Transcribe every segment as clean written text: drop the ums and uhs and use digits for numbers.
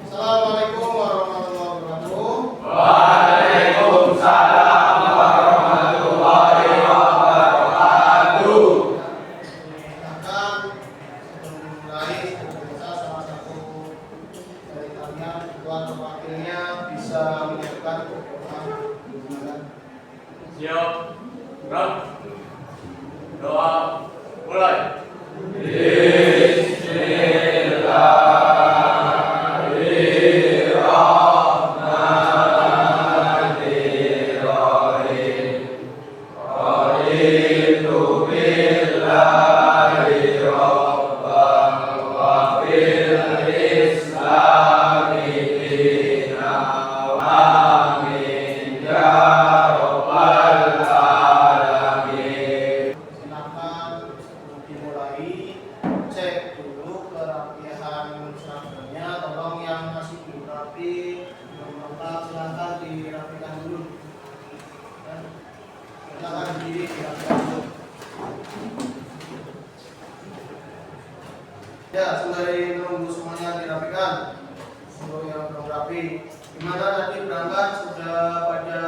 Assalamualaikum warahmatullahi wabarakatuh. Waalaikumsalam warahmatullahi wabarakatuh. Akan sebelum dimulai, semoga salah satu dari kalian tuan atau wakilnya bisa menyiapkan doa. Siap. Gerak. Doa mulai. Silakan sebelum dimulai cek dulu kerapihan seragamnya. Tolong yang masih belum rapi, belum lengkap, silakan dirapikan dulu. Ya. Silakan dirapikan dulu. Ya, sembari menunggu semuanya dirapikan. Untuk yang belum rapi, gimana tadi berangkat sudah pada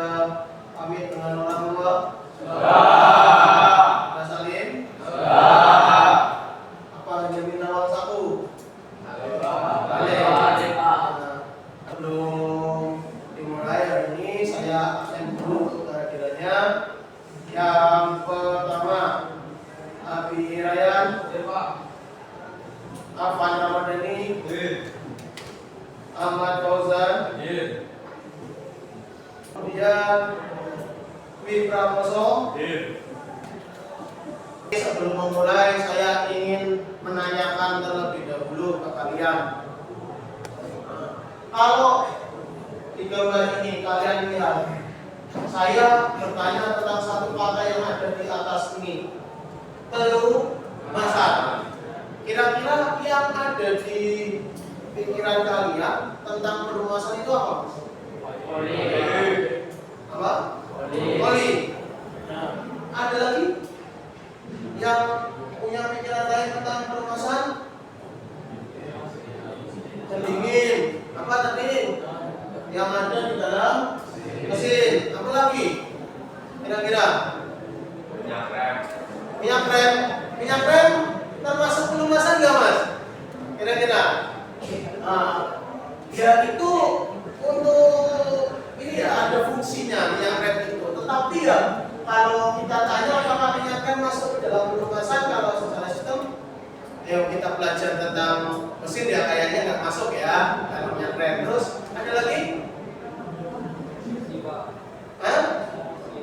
pamit dengan orang tua? Sudah salim? Apa jaminan uang saku? Balik. Sebelum dimulai hari ini saya absen dulu untuk kehadirannya. Yang pertama, Abi Ryan, Afan Ramadhani, Ahmad Fauzan, kemudian Wi Pramoso. Sebelum memulai, saya ingin menanyakan terlebih dahulu ke kalian. Kalau di gambar ini kalian lihat, saya bertanya tentang satu kata yang ada di atas ini, pelumasan. Kira-kira yang ada di pikiran kalian tentang pelumasan itu apa? Apa? Oli. Ada lagi yang punya pikiran lain tentang pelumasan? Pendingin. Apa tadi? Yang ada di dalam mesin. Apa lagi? Kira-kira? Minyak rem. Minyak rem termasuk pelumasan nggak, Mas? Kira-kira? Ya itu untuk ini ya, ada fungsinya minyak rem itu. Tetapi ya kalau kita tanya apakah minyak rem masuk ke dalam pelumasan, kalau secara sistem, ayo kita belajar tentang mesin ya kayaknya nggak masuk ya kalau minyak rem. Terus ada lagi?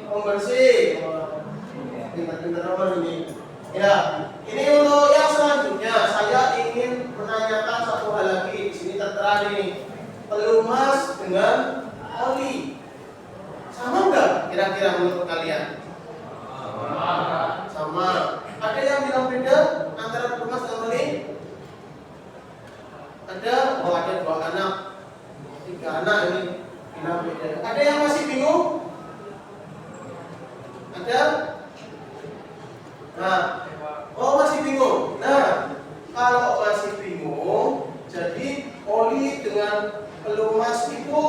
Pembersih. Pintar-pintar apa ini? Ya, ini untuk yang selanjutnya saya ingin menanyakan satu hal lagi. Di sini tertera nih, pelumas dengan oli. Sama enggak kira-kira menurut kalian? Sama. Ada yang bilang beda antara pelumas dan oli? Ada? Oh, ada 2 anak, 3 anak ini bilang beda. Ada yang masih bingung? Ada? Nah, oh masih bingung. Nah, kalau masih bingung, jadi oli dengan pelumas itu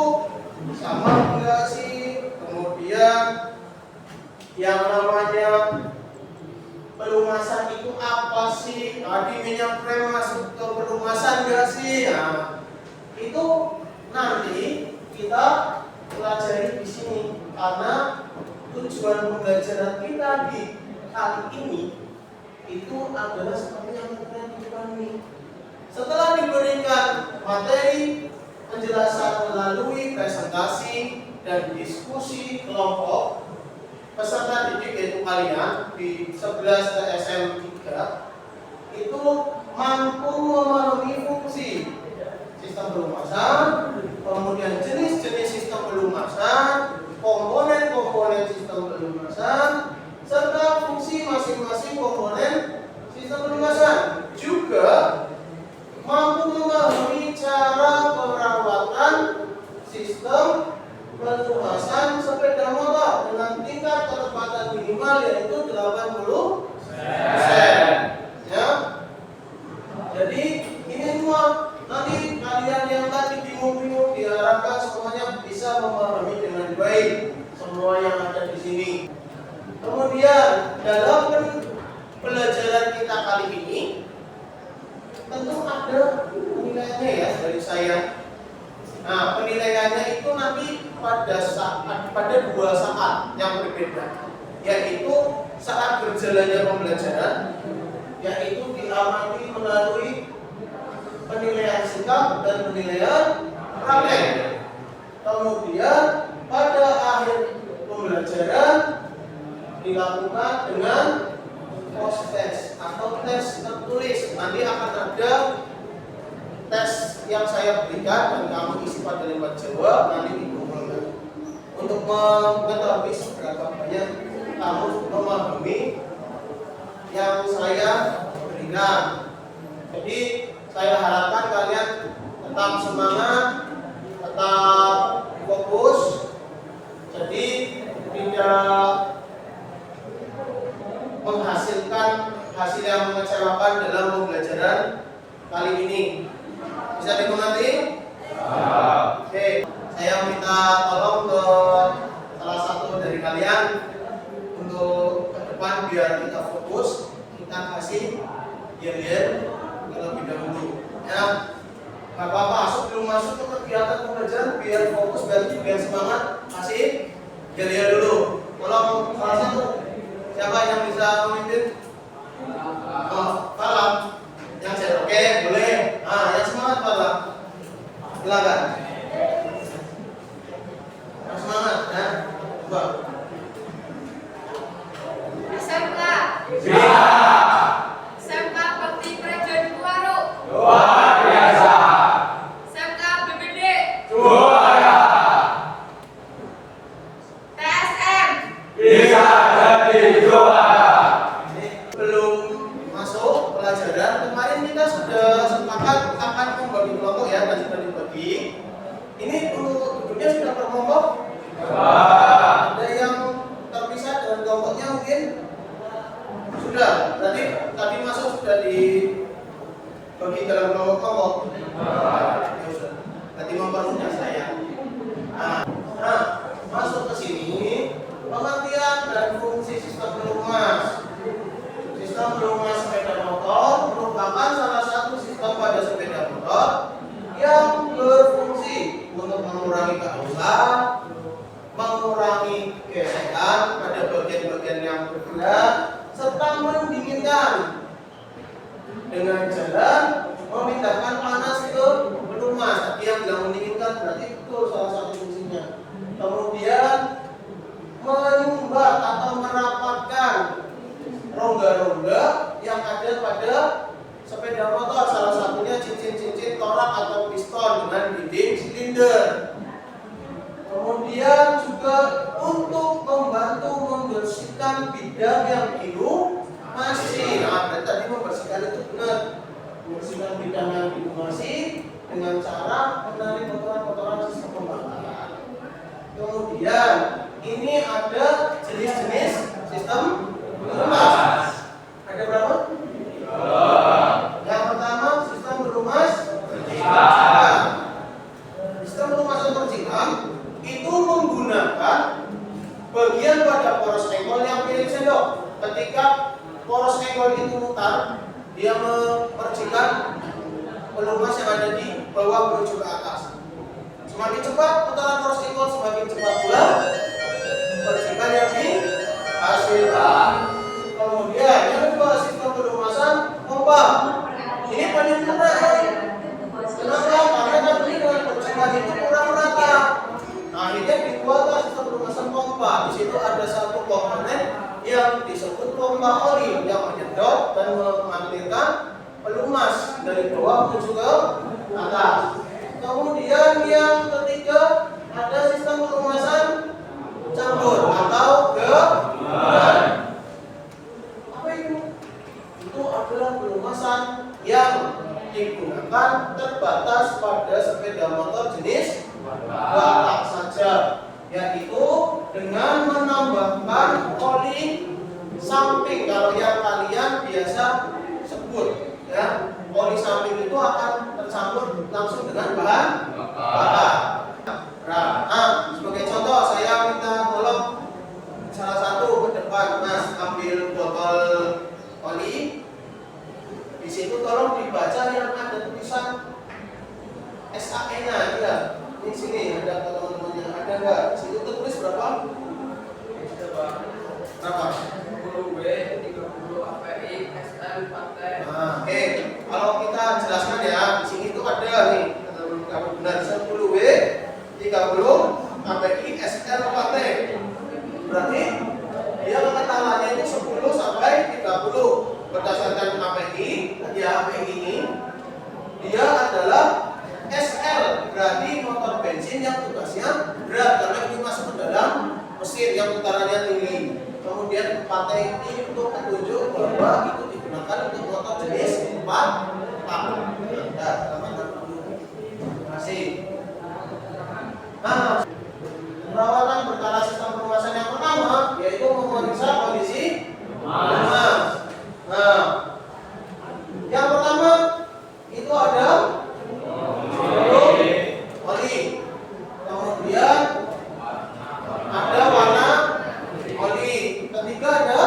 sama enggak sih? Kemudian yang namanya pelumasan itu apa sih? Tadi minyak rem masuk ke pelumasan enggak sih? Nah, itu nanti kita pelajari di sini karena tujuan pembelajaran kita di kali ini itu adalah seperti yang kita di depan ini. Setelah diberikan materi penjelasan melalui presentasi dan diskusi kelompok, peserta didik yaitu kalian di 11 TSM 3 itu mampu memahami fungsi sistem pelumasan, kemudian jenis-jenis sistem pelumasan, komponen-komponen sistem pelumasan, serta fungsi masing-masing komponen sistem pelumasan. Juga mampu memahami cara perawatan sistem pelumasan sepeda motor dengan tingkat kecepatan minimal yaitu 80%. Ya. Jadi ini semua nanti kalian yang tadi bingung bisa memahami dengan baik semua yang ada di sini. Kemudian dalam pelajaran kita kali ini tentu ada penilaiannya ya dari saya. Nah, penilaiannya itu nanti pada 2 saat yang berbeda, yaitu saat berjalannya pembelajaran, yaitu diamati melalui penilaian sikap dan penilaian praktek. Kemudian pada akhir pembelajaran dilakukan dengan post test atau tes tertulis. Nanti akan ada tes yang saya berikan dan kamu isi pada kalimat jawab, nanti dikumpulkan untuk mengetahui seberapa banyak kamu memahami yang saya berikan. Jadi saya harapkan kalian tetap semangat, tetap fokus, jadi tidak menghasilkan hasil yang mengecewakan dalam pembelajaran kali ini. Bisa dimengerti? Oke, saya minta tolong ke salah satu dari kalian untuk ke depan biar kita fokus, kita kasih yel-yel terlebih dahulu. Ya, nggak apa-apa. Sebelum masuk ke kegiatan pembelajaran biar fokus, biar semangat, kasih yel-yel dulu. Tolong salah satu. Siapa yang bisa memimpin? Falam. Yang saya oke, boleh. Yang semangat Falam. Silakan. Yang semangat ya. Coba. SMK. SMK Bakti Praja Dukuwaru. Luar biasa. SMK BPD. Juara. TSM. Bisa jadi juara. Belum masuk pelajaran, kemarin kita sudah sepakat akan membagi kelompok ya, dan sudah dibagi. Ini untuk duduknya sudah berkelompok. Ada yang terpisah dengan kelompoknya mungkin sudah. Tadi masuk sudah dibagi dalam kelompok-kelompok. Ya sudah. Tadi mempermudah saya. Nah, masuk ke sini pengertian dan fungsi sistem pelumas. Sistem pelumas sepeda motor merupakan salah satu sistem pada sepeda motor yang berfungsi untuk mengurangi kehausan, mengurangi gesekan pada bagian-bagian yang bergerak, serta mendinginkan. Dengan jalan memindahkan panas ke pelumas. Tadi yang bilang mendinginkan berarti itu salah satu fungsinya. Kemudian menyumbat atau merapatkan rongga-rongga yang ada pada sepeda motor, salah satunya cincin-cincin torak atau piston dengan dinding silinder. Kemudian juga untuk membantu membersihkan bidang yang dilumasi. Berarti tadi membersihkan itu benar, membersihkan bidang yang dilumasi dengan cara menarik kotoran-kotoran sistem pembakaran. Kemudian ini ada jenis-jenis sistem pelumas. Ada berapa? Yang pertama sistem pelumas vertikal. Sistem pelumasan vertikal itu menggunakan bagian pada poros engkol yang mirip sendok. Ketika poros engkol itu mutar, dia mempercikan pelumas yang ada di bawah menuju ke atas. Semakin cepat putaran poros engkol, semakin cepat pula percikan yang dihasilkan. Kemudian yang kedua sistem pelumasan pompa. Ini paling mudah. Kenapa? Karena tadi dengan percikan itu kurang rata. Akhirnya dibuatlah sistem pelumasan pompa. Di situ ada satu komponen yang disebut pompa oli yang menyedot dan mengalirkan pelumas dari bawah menuju ke atas. Kemudian yang ketiga ada sistem pelumasan campur atau gabungan. Apa itu? Itu adalah pelumasan yang digunakan terbatas pada sepeda motor jenis batak saja, yaitu dengan menambahkan oli samping. Kalau yang kalian biasa sebut ya, oli samping itu akan tercampur langsung dengan bahan bakar. Nah, SAE-nya ya. Ini sini ada teman-temannya. Ada enggak? Situ tertulis berapa? Berapa? 10W, 30 API, SL, 4T. Nah, oke. Kalau kita jelaskan ya, di sini itu ada nih. Kamu benar 10W, 30 API, SL, 4T. Berarti dia kekentalannya itu 10 sampai 30. Berdasarkan API, ya API ini dia adalah SL, berarti motor bensin yang tugasnya berat karena ini masuk ke dalam mesin yang putarannya tinggi. Kemudian 4T ini untuk petunjuk bahwa itu digunakan untuk motor jenis 4 tak. Nah, teman-teman dulu. Terima kasih. Nah, perawatan berkala sistem pelunasan yang pertama yaitu memeriksa kondisi lunas. Nah, yang pertama itu ada oli. Kemudian ada warna oli. Ketiga ada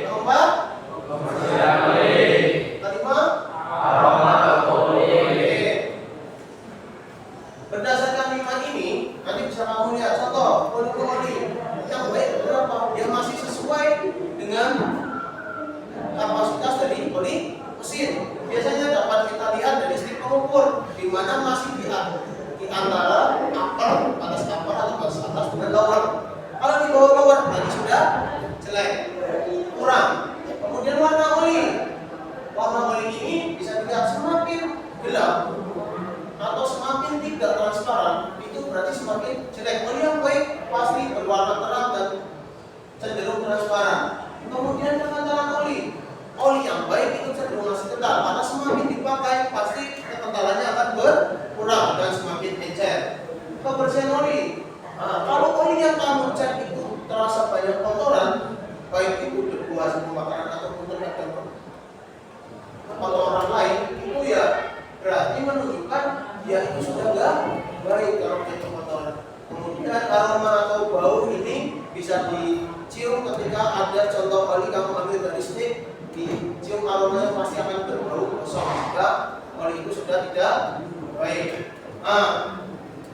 keempat kelima berdasarkan 5 ini nanti bisa kamu lihat contoh volume oli yang baik berapa, dia masih sesuai dengan kapasitas dari oli mesin. Biasanya dapat kita lihat dari strip pengukur di mana masih di antara upper, atas upper atau atas atas dengan lower. Kalau di bawah lower berarti sudah jelek, kurang. Kemudian warna oli. Warna oli ini bisa dilihat semakin gelap atau semakin tidak transparan itu berarti semakin jelek. Oli yang baik pasti berwarna terang dan cenderung transparan. Kemudian kekentalan oli. Oli yang baik itu cenderung masih kental karena semakin dipakai pasti kekentalannya akan berkurang dan semakin encer. Kebersihan oli. Nah, kalau oli yang kamu cek itu terasa banyak kotoran, baik itu debu hasil pembakaran ataupun terkadang kotoran lain, itu ya berarti menunjukkan dia itu sudah enggak baik kalau itu kotoran. Kemudian aroma atau bau ini bisa dicium ketika ada contoh oli kamu ambil dari stick, dicium aromanya pasti akan berbau kosong jika oli itu sudah tidak baik. Nah,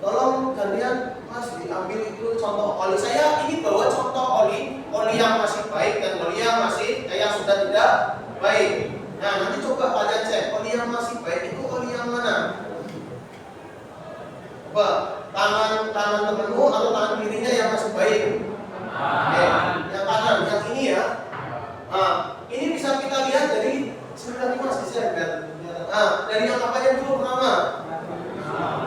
tolong kalian Mas diambil itu contoh oli. Saya ini bawa contoh oli yang masih baik dan oli yang masih yang sudah tidak baik. Nah, nanti coba kalian cek oli yang masih baik itu oli yang mana? Coba tangan temenmu atau tangan kirinya yang masih baik. Yang kanan, yang ini ya. Nah, ini bisa kita lihat dari sebenarnya Mas bisa lihat. Dari yang apa yang dulu pertama.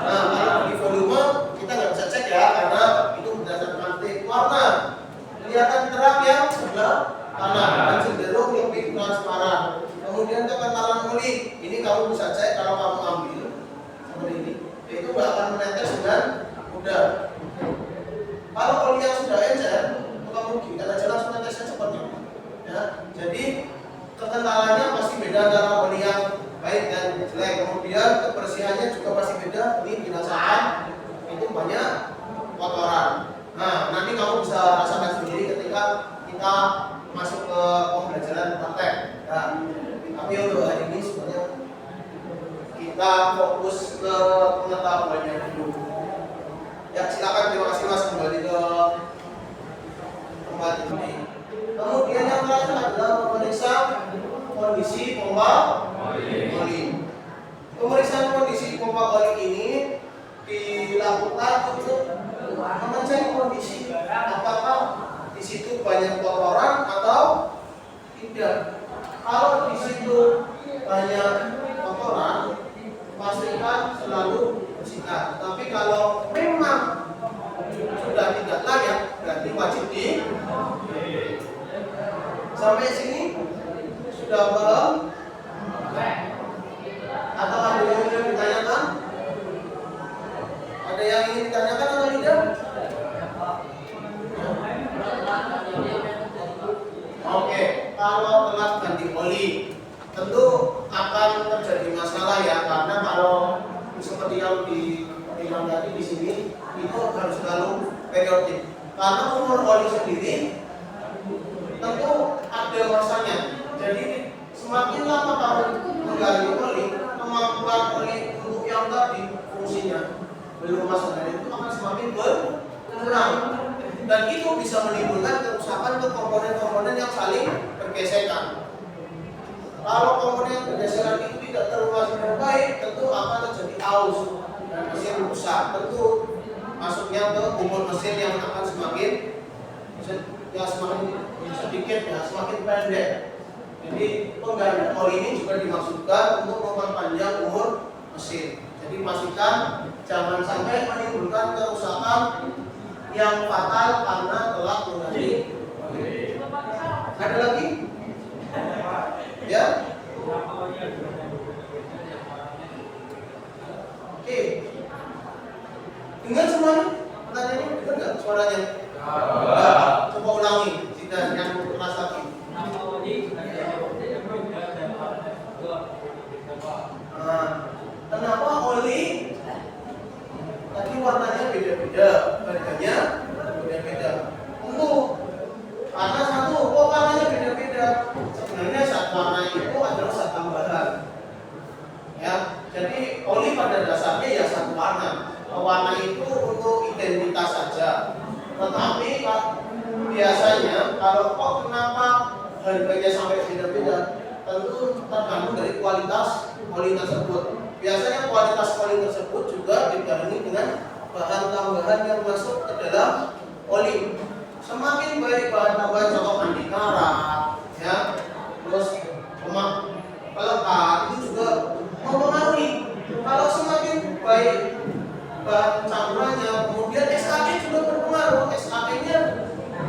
Nah, kalau di volume kita nggak bisa cek ya karena itu berdasarkan titik warna. Kelihatan terang yang sebelah kanan dan cenderung lebih transparan. Kemudian kekentalan oli, ini kamu bisa cek kalau kamu ambil seperti ini, itu nggak akan menetes dengan mudah. Kalau oli yang sudah encer, kamu gini aja langsung netesnya cepat ya. Jadi kekentalannya pasti beda antara oli yang baik dan jelek. Kemudian kebersihannya juga pasti beda. Ini dirasakan itu banyak kotoran. Nah, nanti kamu bisa rasakan sendiri ketika kita masuk ke pembelajaran praktek. Nah, tapi untuk hari ini sebenarnya kita fokus ke pengetahuannya dulu. Ya, silakan, terima kasih Mas, kembali ke tempat ini. Kemudian yang terakhir adalah memeriksa kondisi pompa oli. Pemeriksaan kondisi pompa oli ini dilakukan untuk mengecek kondisi apakah di situ banyak kotoran atau tidak. Kalau di situ banyak kotoran, pastikan selalu bersihkan. Tapi kalau memang sudah tidak layak, berarti wajib di. Sampai sini sudah paham? Atau ada yang ingin ditanyakan? Ada yang ingin ditanyakan atau tidak? Oke, kalau telat ganti oli, tentu akan terjadi masalah ya, karena kalau seperti yang dibilang tadi di sini itu harus selalu periodik. Karena umur oli sendiri tentu ada masanya. Jadi semakin lama kamu menggali oli, kemampuan oli yang tadi fungsinya belum masalah itu akan semakin berkurang, dan itu bisa menimbulkan kerusakan ke komponen-komponen yang saling bergesekan. Kalau komponen bergesekan itu tidak terwujud dengan baik, tentu akan terjadi aus dan mesin rusak. Tentu masuknya ke umur mesin yang akan semakin sedikit ya, semakin pendek. Jadi penggantian oli ini juga dimaksudkan untuk memperpanjang umur mesin. Jadi pastikan jangan sampai menimbulkan kerusakan yang fatal karena telah mengganti oli. Ada lagi? Ya? Oke. Dengar semuanya? Pertanyaannya dengar nggak suaranya? Coba ulangi, tidak yang kelas lagi. Kenapa oli tadi warnanya beda-beda, harganya beda-beda? Tentu karena satu, kok warnanya beda-beda? Sebenarnya zat warna itu adalah zat tambahan. Ya, jadi oli pada dasarnya ya satu warna. Warna itu untuk identitas saja. Tetapi biasanya kalau kok kenapa harganya sampai beda-beda, tentu tergantung dari kualitas oli tersebut. Biasanya kualitas oli tersebut juga dibarengi dengan bahan tambahan yang masuk ke dalam oli. Semakin baik bahan tambahan, contoh mandi karat, ya, terus lemak pelekat, itu juga mempengaruhi. Kalau semakin baik bahan campurannya, kemudian SKP juga berpengaruh. SKP-nya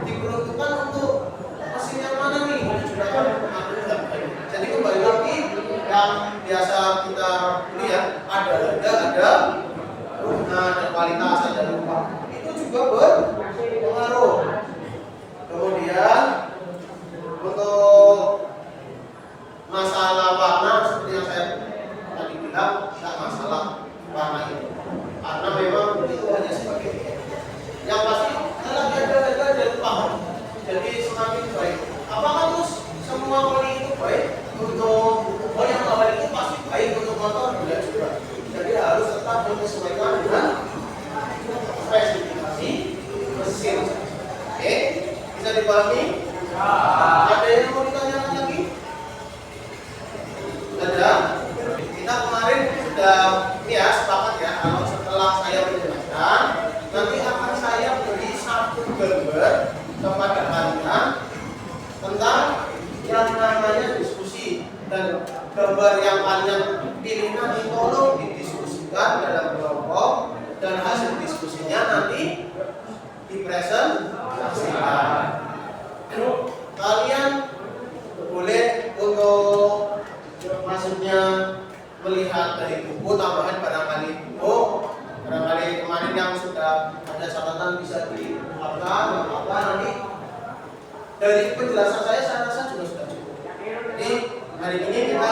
diperuntukkan untuk mesin yang mana nih? Itu juga akan mempengaruhi harganya. Jadi kembali lagi yang biasa kita lihat, ada harga, ada kualitas, ada rupa. Itu juga berpengaruh. Kemudian untuk masalah warna seperti yang saya tadi bilang, tidak masalah warna itu, karena memang itu hanya sebagai yang pasti ada dan paham. Jadi semakin baik. Apakah terus semua oli itu baik untuk yang awal itu pasti baik untuk motor? Tidak juga. Jadi harus tetap menyesuaikan dengan spesifikasi mesin. Oke, bisa dipahami? Ada yang mau ditanyakan lagi? Ada? Kita kemarin sudah ya sepakat ya, kalau setelah saya menjelaskan, nanti akan saya beri satu gambar kepada kalian tentang yang namanya diskusi, dan gambar yang kalian pilih nanti tolong didiskusikan dalam kelompok, dan hasil diskusinya nanti dipresentasikan. Kalian boleh untuk maksudnya melihat dari buku tambahan, barangkali buku, barangkali kemarin yang sudah ada catatan bisa dikeluarkan, apa nanti dari penjelasan saya rasa juga sudah cukup. Jadi hari ini kita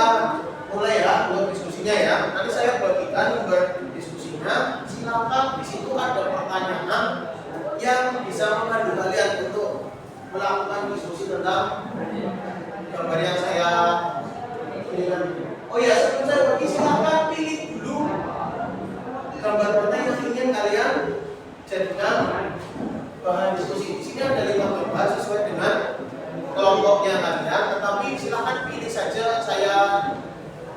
mulai ya buat diskusinya ya. Nanti saya bagikan berdiskusinya. Silakan di situ ada pertanyaan yang bisa memandu kalian untuk melakukan diskusi tentang gambar yang saya pilihkan. Oh ya, sebelum saya bagi, silakan pilih dulu gambar mana yang ingin kalian jadikan bahan diskusi. Di sini ada 5 gambar sesuai dengan kelompoknya kalian, tetapi silakan pilih saja. Saya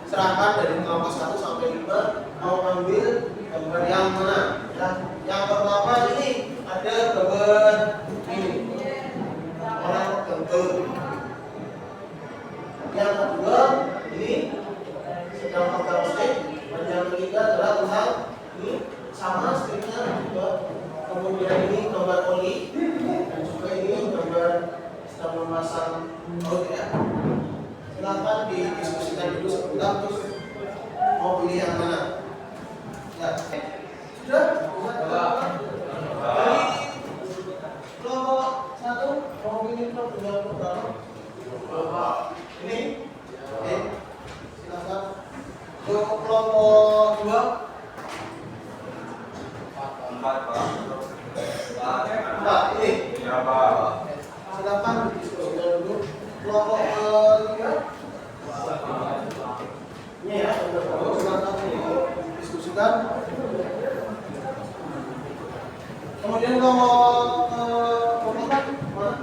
serahkan dari kelompok 1 sampai 5 mau ambil gambar yang mana. Ya, yang pertama ini ada gambar ini orang gambar. Yang kedua ini sedang pegang stick, dan yang ketiga adalah tentang ini sama sticknya juga. Kemudian ini gambar oli, dan juga ini gambar sedang memasang baut ya. Silakan didiskusikan dulu sebentar, terus mau pilih yang mana. Ya, sudah? Dari kelompok 1 mau pilih kelompok pertama. Ini, oke, silakan. Untuk kelompok 2. 4, Pak. Nah, ini. Ya, Pak. Silakan didiskusikan dulu. Kelompok 3. Ini ya, silakan diskusi diskusikan. Kemudian kalau komentar mana?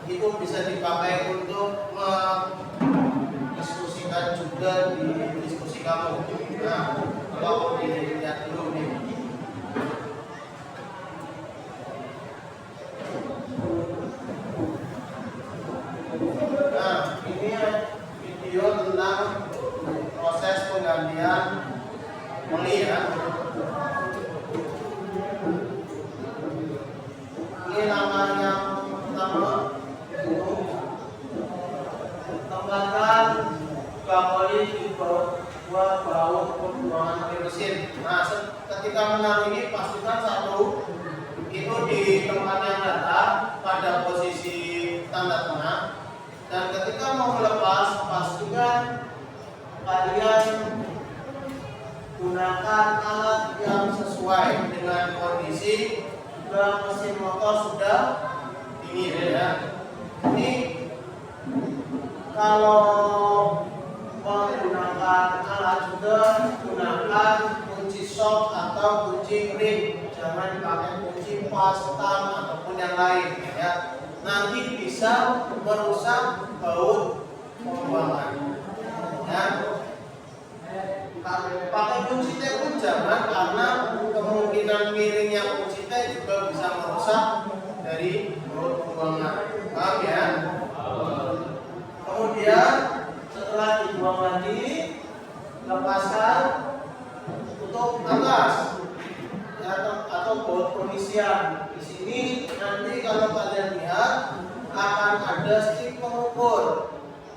Itu bisa dipakai untuk mendiskusikan juga di diskusi kamu. Nah, kalau dilihat dulu nih. Nah, ini video tentang proses penggantian oli ya. Ini nama yang pertama. Tambahkan bakoli di bawah baut pembuangan air mesin. Nah, ketika menaruh ini pastikan satu itu di tempat yang datar pada posisi tanda tengah, dan ketika mau melepas pastikan kalian gunakan alat yang sesuai dengan kondisi mesin motor sudah dingin ya. Ini kalau menggunakan alat juga gunakan kunci shock atau kunci ring, jangan pakai kunci pastan ataupun yang lain ya. Nanti bisa merusak baut pembuangan ya. Pakai kunci T pun jangan, karena kemungkinan miringnya kunci T juga bisa merusak dari baut pembuangan. Paham ya? Kemudian setelah dibuang lagi, lepaskan tutup atas ya, atau baut pengisian. Di sini nanti kalau kalian lihat akan ada stick pengukur.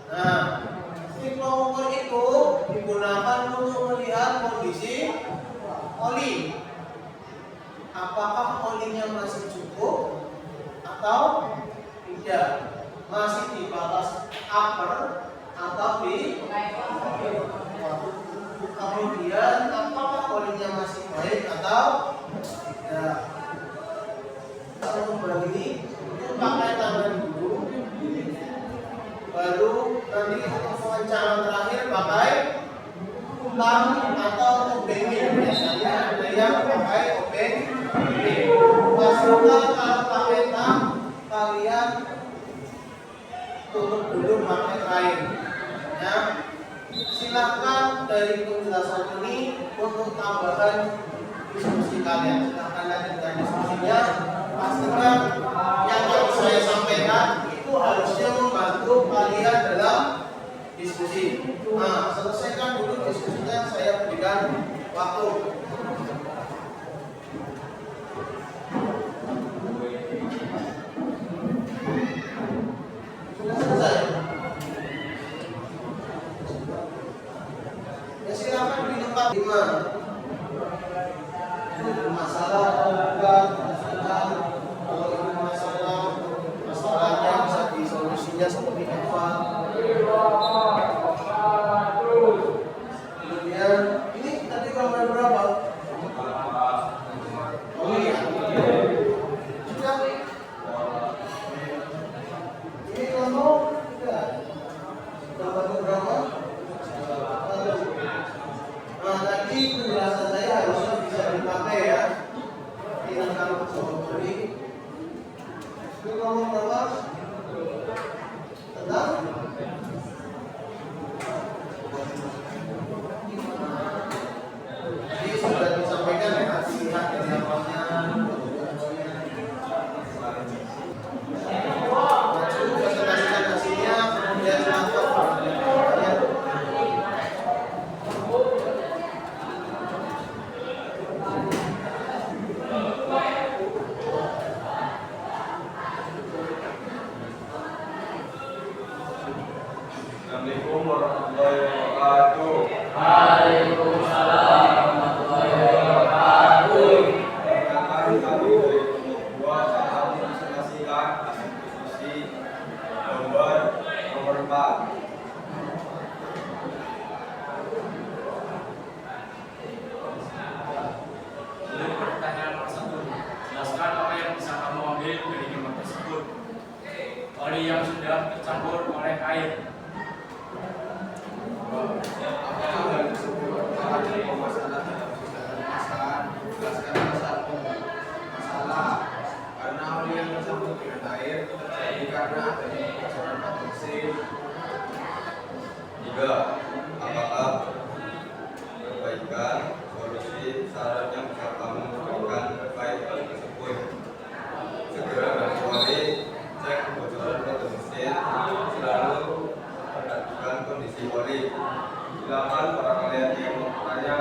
Nah, stick pengukur itu digunakan untuk melihat kondisi oli. Apakah olinya masih cukup atau tidak? Masih di batas upper atau di kemudian apakah olinya masih baik atau tidak. Kalau kembali itu pakai tangan dulu, baru nanti untuk pengecaman terakhir pakai tang atau obeng. Biasanya ada yang pakai obeng. Pastikan kalau pakai tang kalian tutup dulu pakai kain ya. Silakan dari penjelasan ini untuk tambahan diskusi kalian. Silakan lanjutkan diskusinya. Pastikan yang harus saya sampaikan itu harusnya membantu kalian dalam diskusi. Nah, selesaikan dulu diskusinya, saya berikan waktu. Sudah selesai? Ya silakan di tempat 5. Masalah bukan kalau ini masalahnya bisa disolusinya seperti apa. Kemudian ini tadi gambar berapa? Oh iya. Sudah. Ini kelompok 3. Gambar warahmatullahi wabarakatuh. Waalaikumsalam warahmatullahi wabarakatuh. Perkenalkan kami dari kelompok 2 akan mempresentasikan hasil diskusi nomor 4. Untuk pertanyaan nomor 1, jelaskan apa yang bisa kamu ambil dari gambar tersebut. Oli yang sudah tercampur oleh air. Apakah tersebut ada masalah dalam sistem pemasaran? Jelaskan satu masalah karena oli yang tercampur dengan air terjadi karena adanya kebocoran pada mesin. 3. Apakah perbaikan solusi saran yang bisa kamu berikan terkait hal tersebut? Segera ganti oli, cek kebocoran pada mesin, selalu perhatikan kondisi oli. Silakan para kalian yang mau bertanya.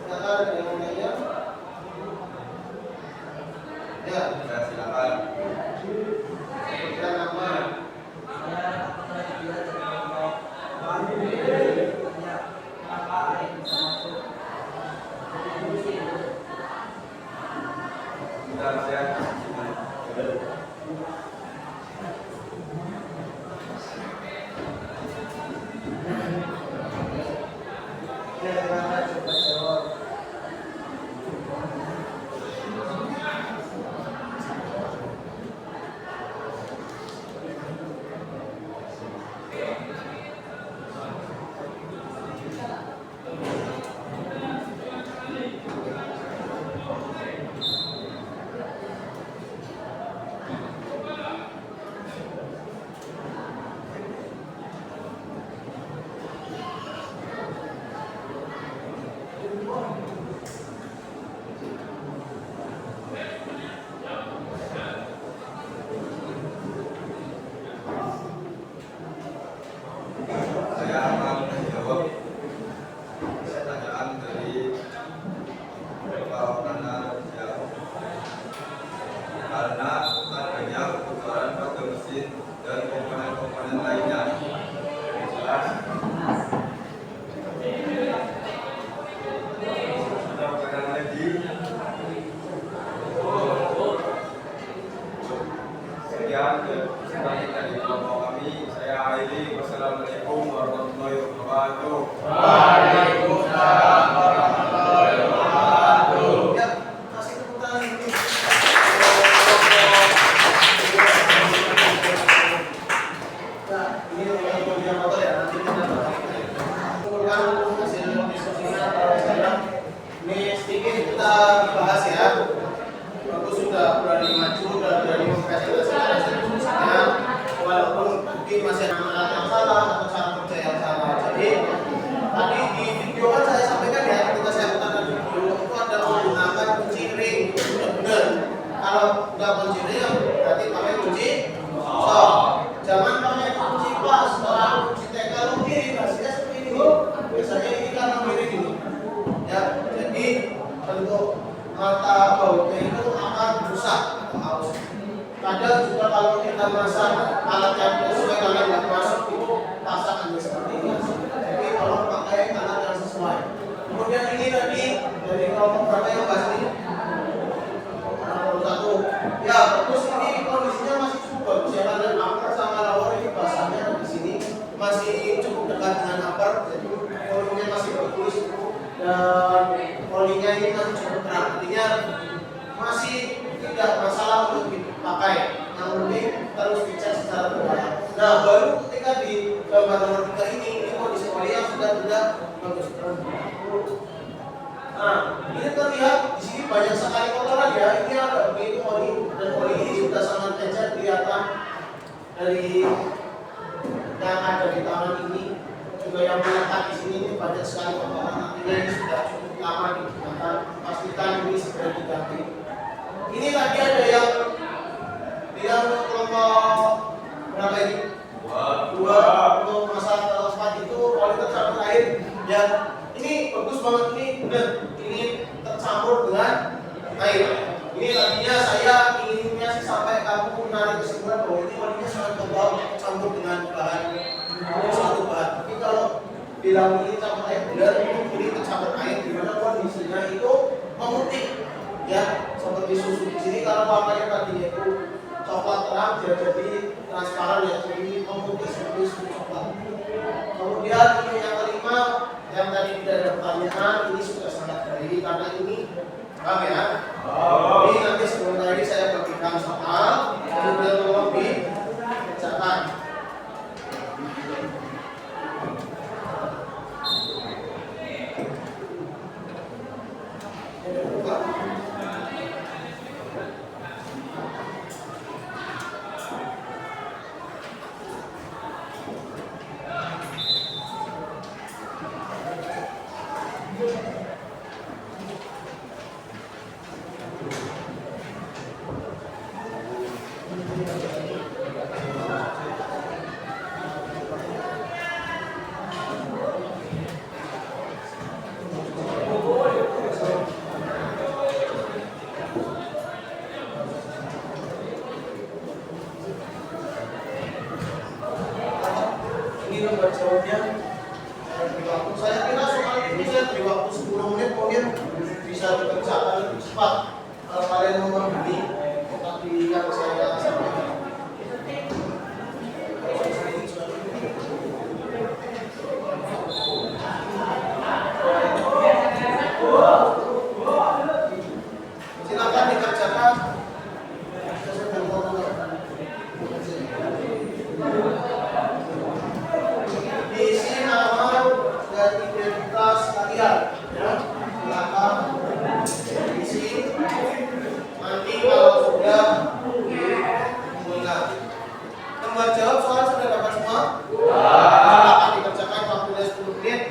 Silakan ada yang mau nanya? Ya, Ya, silakan. sebutkan nama. Sudah siap. Ya, silakan coba jawab. Saya akan menjawab pertanyaan dari Bapak Panasia. Karena adanya kebocoran pada mesin dan komponen-komponen lainnya. Jelas. Ada pertanyaan lagi? Sekian presentasi dari kelompok kami. Saya Aili. Wassalamualaikum warahmatullahi wabarakatuh. Waalaikumsalam warahmatullahi wabarakatuh. Ya, kasih tepuk tangan dulu. Nah, ini untuk yang motor ya, nanti kita kumpulkan hasil diskusinya kalau sekarang. Ini sedikit kita bahas ya. Aku sudah berani maju dan berani mempresentasikan hasil diskusinya, walaupun mungkin masih ada alat yang salah atau cara kerja yang salah. Jadi tadi di video kan saya sampaikan ya, ketika saya putarkan video itu ada menggunakan kunci ring, benar-benar. Kalau nggak kunci ring, berarti pakai kunci soft. Jangan pakai kunci pas, kalau kunci TK lu miring, hasilnya seperti ini. Biasanya ini kan miring ini. Ya, jadi bentuk mata bautnya itu akan rusak atau haus. Kadang juga kalau kita masang alat yang sesuai dengan yang masuk itu pasangannya seperti ini. Jadi tolong pakai alat yang sesuai. Kemudian ini tadi dari kelompok berapa yang bahas ini? Nomor 1. Ya, terus ini kondisinya masih cukup bagus ya, karena upper sama lower ini pasangnya di sini masih cukup dekat dengan upper, jadi volumenya masih bagus dan polinya ini masih cukup terang. Artinya masih tidak masalah untuk dipakai. Yang penting terus dicek secara berkala. Nah, baru ketika di gambar nomor 3 ini kondisi oli yang sudah tidak bagus. Nah, ini terlihat di sini banyak sekali kotoran ya. Ini ada begitu oli dan oli ini sudah sangat encer kelihatan dari yang ada di tangan ini, juga yang melekat di sini ini banyak sekali kotoran. Artinya ini sudah cukup lama digunakan. Pastikan ini segera diganti. Ini tadi ada yang kelompok berapa ini? Dua. Untuk masalah telespat itu oli tercampur air. Ya, ini bagus banget, ini benar. Ini tercampur dengan air. Ini tadinya saya inginnya sampai kamu menarik kesimpulan bahwa ini walinya sangat tebal campur dengan bahan satu bahan. Tapi kalau bilang ini campur air benar, ini tercampur air di mana kondisinya itu memutih, ya seperti susu di sini. Kalau warnanya tadinya itu coklat terang, dia jadi transparan, ya jadi memutih seperti susu coklat. Kemudian ini yang kelima, yang tadi tidak ada pertanyaan, ini sudah sangat baik karena ini paham ya? Ini nanti sebelum tadi saya bagikan soal, kemudian tolong dikerjakan. Ini lembar jawabnya di waktu. Saya kira soal ini saya beri waktu 10 menit mungkin bisa dikerjakan lebih cepat. Kalau kalian mau membeli, tapi yang saya sampaikan. Silakan dikerjakan. Isi nama dan identitas kalian, ya. Silakan isi. Nanti kalau sudah dimunculkan. Lembar jawab soal sudah dapat semua? Silakan dikerjakan waktunya 10 menit.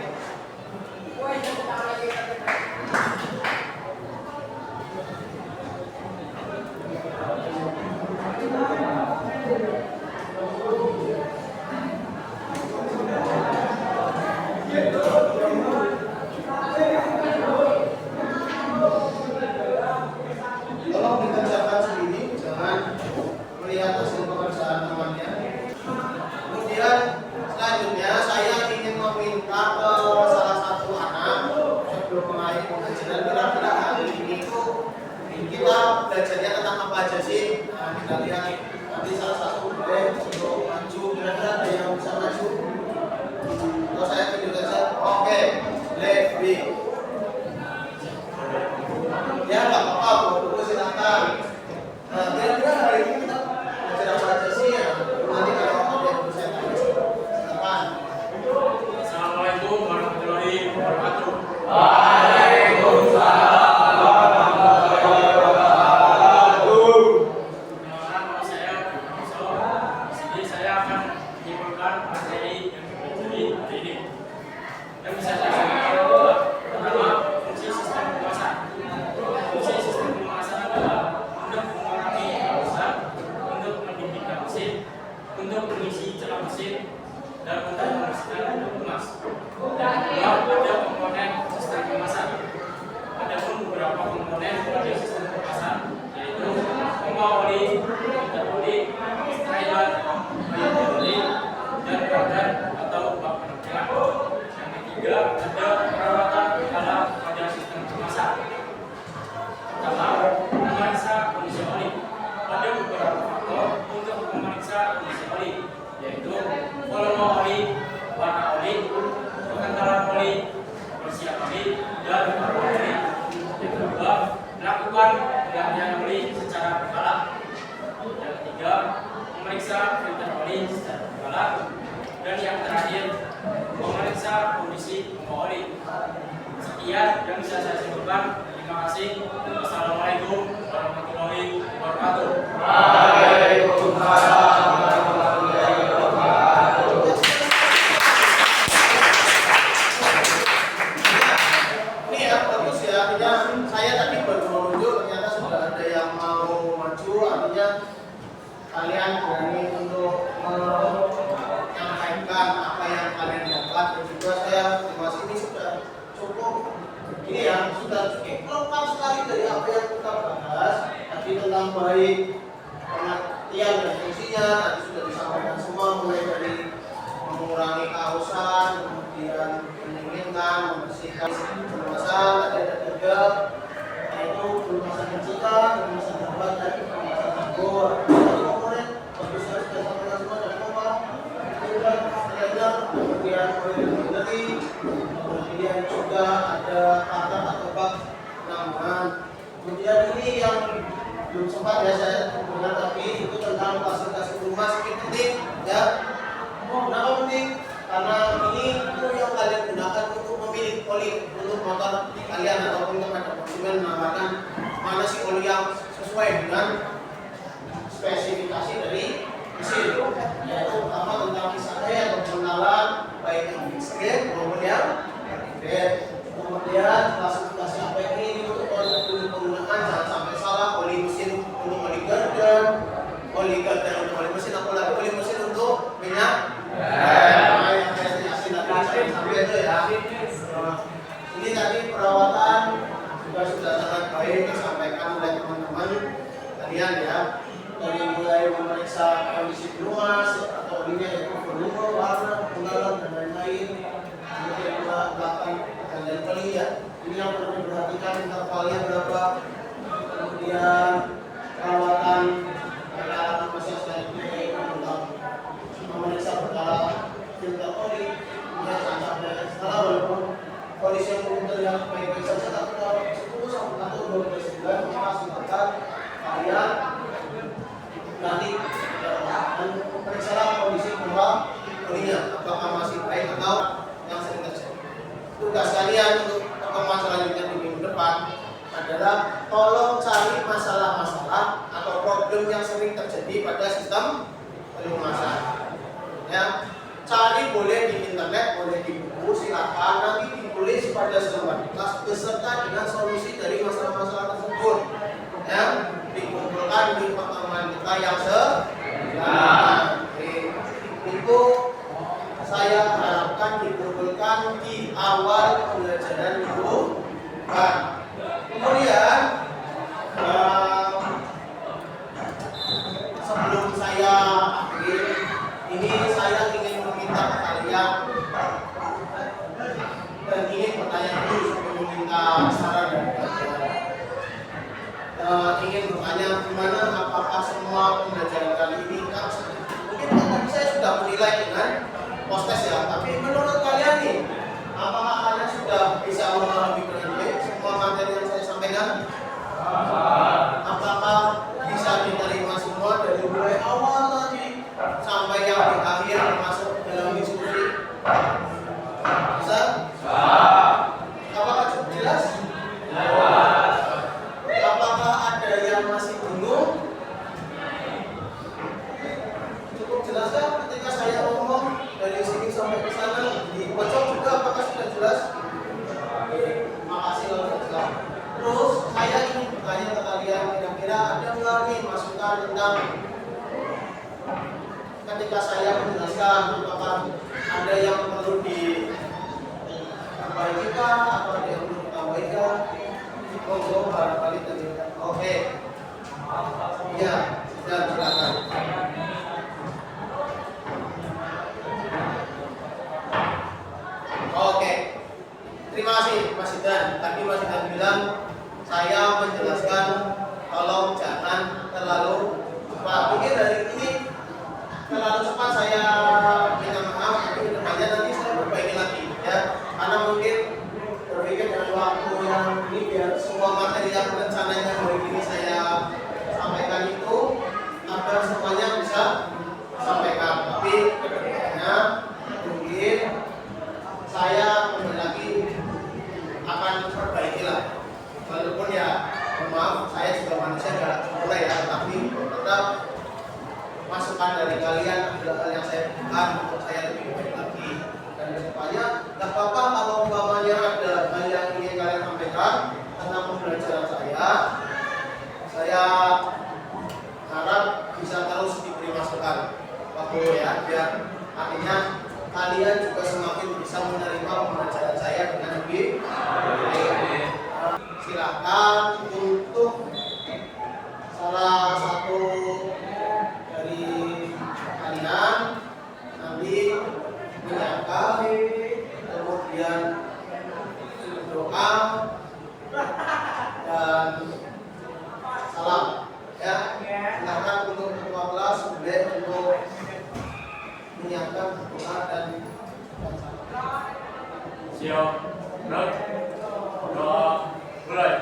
Tolong dikerjakan sendiri, jangan melihat hasil pekerjaan temannya. Kemudian selanjutnya saya ingin meminta ke salah satu anak sebelum mengakhiri pengajaran, kira-kira hari ini itu kita belajarnya tentang apa aja sih? Nah, kita lihat nanti salah satu boleh untuk maju, kira-kira ada yang bisa maju? Kalau saya tunjuk saja, oke, lebih. Ya nggak apa-apa, dulu silakan. Nah, kira-kira hari ini kita belajar apa aja sih ya? Nanti kalau ada yang bisa tanya, silakan. Assalamualaikum warahmatullahi wabarakatuh. Waalaikumsalam warahmatullahi wabarakatuh. Perkenalkan, nama saya Budi Soh. Di sini saya akan menyimpulkan materi yang dipelajari hari ini. Yang bisa saya sampaikan adalah pertama, fungsi sistem pemasak. Fungsi sistem pemasak adalah untuk mengurangi halusan, untuk mendidihkan mesin, untuk mengisi celah mesin, dan untuk membersihkan benda emas. Dan kedua, ada komponen sistem pemasak. Ada pun beberapa komponen pada sistem pemasak, yaitu pompa oli, filter oli, trailer, bagian oli, dan badan atau bak penampilan. Yang ketiga, ada perawatan kepala pada sistem pemasak. Pertama, memeriksa kondisi oli. Ada beberapa faktor untuk memeriksa kondisi oli, yaitu volume oli, warna oli, kekentalan oli, kebersihan oli, dan aroma oli. Yang kedua, melakukan penggantian oli secara berkala. Yang ketiga, memeriksa filter oli secara berkala. Dan yang terakhir, memeriksa kondisi pompa oli. Sekian yang bisa saya simpulkan. Terima kasih. Wassalamualaikum warahmatullahi wabarakatuh. Waalaikumsalam warahmatullahi wabarakatuh. Ini ya bagus ya, artinya saya tadi baru menunjuk, ternyata sudah ada yang mau maju, artinya kalian berani untuk menyampaikan apa yang kalian dapat, dan juga saya terima kasih ini sudah cukup. Ini ya sudah cukup lengkap sekali dari apa yang kita bahas tadi tentang baik pengertian dan fungsinya tadi sudah disampaikan semua, mulai dari mengurangi kehausan, kemudian mendinginkan, membersihkan pelumasan. Tadi ada 3, yaitu pelumasan mencegah, pelumasan terbat, dan pelumasan tabur. Tadi komponen bagus sudah disampaikan semua, dan apa? Kemudian polymetry, kemudian juga ada kata atau bab penambahan. Kemudian ini yang belum sempat ya saya dengar, tapi itu tentang klasifikasi rumah sedikit penting ya. Kenapa penting? Karena ini itu yang kalian gunakan untuk memilih oli untuk motor kalian ataupun kepada konsumen, menambahkan mana sih oli yang sesuai dengan spesifikasi dari mesin, yaitu pertama tentang kisahnya atau pengenalan baik yang fixed maupun yang active. Kemudian klasifikasi APK ini untuk penggunaan, jangan sampai salah, oli mesin untuk oli garden untuk oli mesin, apalagi oli mesin untuk minyak. Nah, yang saya jelasin tadi sampai itu ya. Ini tadi perawatan juga sudah sangat baik disampaikan oleh teman-teman kalian ya. Dari mulai memeriksa kondisi pelumas atau olinya, yaitu volume, warna, penggalan dan lain-lain. Kemudian melakukan dan kali ya. Ini yang perlu diperhatikan, intervalnya berapa. Kemudian perawatan peralatan mesin selanjutnya untuk memeriksa perkara filter oli. Kemudian sampai setelah walaupun kondisi yang belum terlihat baik-baik saja, tapi kalau 10 sampai 12 bulan maka silakan kalian nanti dan periksa kondisi bawah olinya apakah masih baik atau yang sering terjadi. Tugas kalian untuk pertemuan selanjutnya di minggu depan adalah tolong cari masalah-masalah atau problem yang sering terjadi pada sistem pelumasan. Ya, cari boleh di internet, boleh di buku, silakan nanti ditulis pada selembar kertas beserta dengan solusi dari masalah-masalah tersebut yang dikumpulkan di pertemuan kita yang itu saya harapkan dikumpulkan di awal pembelajaran minggu depan. Kemudian sebelum saya akhir ini, saya ingin meminta kalian dan ingin bertanya dulu sebelum meminta saran dari kalian. Ingin bertanya gimana, apakah semua pembelajaran kali ini mungkin tadi saya sudah menilai dengan post-test ya, tapi menurut kalian nih, apakah kalian sudah bisa memahami dengan baik semua materi yang saya sampaikan? Apakah bisa diterima semua dari mulai awal tadi sampai yang di akhir termasuk dalam diskusi? Bisa? Apakah cukup jelas? Apakah ada yang masih bingung? Cukup jelas kan ketika saya ngomong dari sini sampai ke sana, di pojok juga apakah sudah jelas? Oke, terima kasih kalau sudah jelas. Terus saya ingin bertanya ke kalian, kira-kira ada nggak nih masukan tentang ketika saya menjelaskan, apakah ada yang perlu diperbaiki atau ada yang perlu ditambahkan? Monggo barangkali tadi. Oke. Iya, sudah silakan. Oke. Terima kasih Mas Idan. Tadi Mas Idan bilang saya menjelaskan tolong jangan terlalu cepat. Mungkin dari ini terlalu cepat saya minta maaf, tapi kedepannya nanti saya perbaiki lagi ya. Karena mungkin berpikir dengan waktu yang ini biar semua materi yang rencananya hari ini saya sampaikan itu agar semuanya bisa sampaikan. Tapi kedepannya mungkin saya lagi akan perbaiki lah. Walaupun ya maaf, saya juga manusia gak sempurna ya, tapi tetap masukan dari kalian adalah hal yang saya butuhkan untuk saya lebih baik lagi. Dan kedepannya gak apa-apa kalau umpamanya ada hal yang ingin kalian sampaikan tentang pembelajaran saya harap bisa terus diberi masukan waktu ya, biar artinya kalian juga semakin bisa menerima pembelajaran saya dengan lebih baik. Silakan untuk salah satu boleh untuk menyiapkan doa dan Siap. Gerak. Doa. Mulai.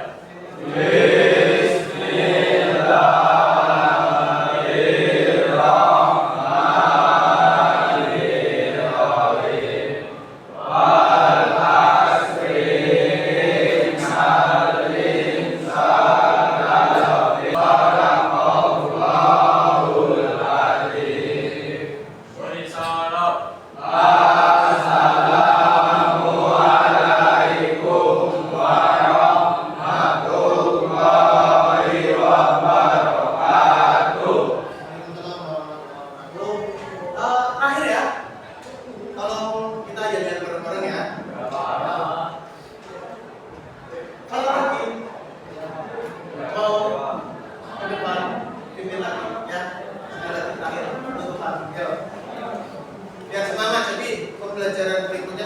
terakhir ya, tolong kita jadian bareng-bareng ya. Kalau lagi mau ke depan, pimpin lagi ya. Sekali terakhir penutupan. Biar semangat, jadi pembelajaran berikutnya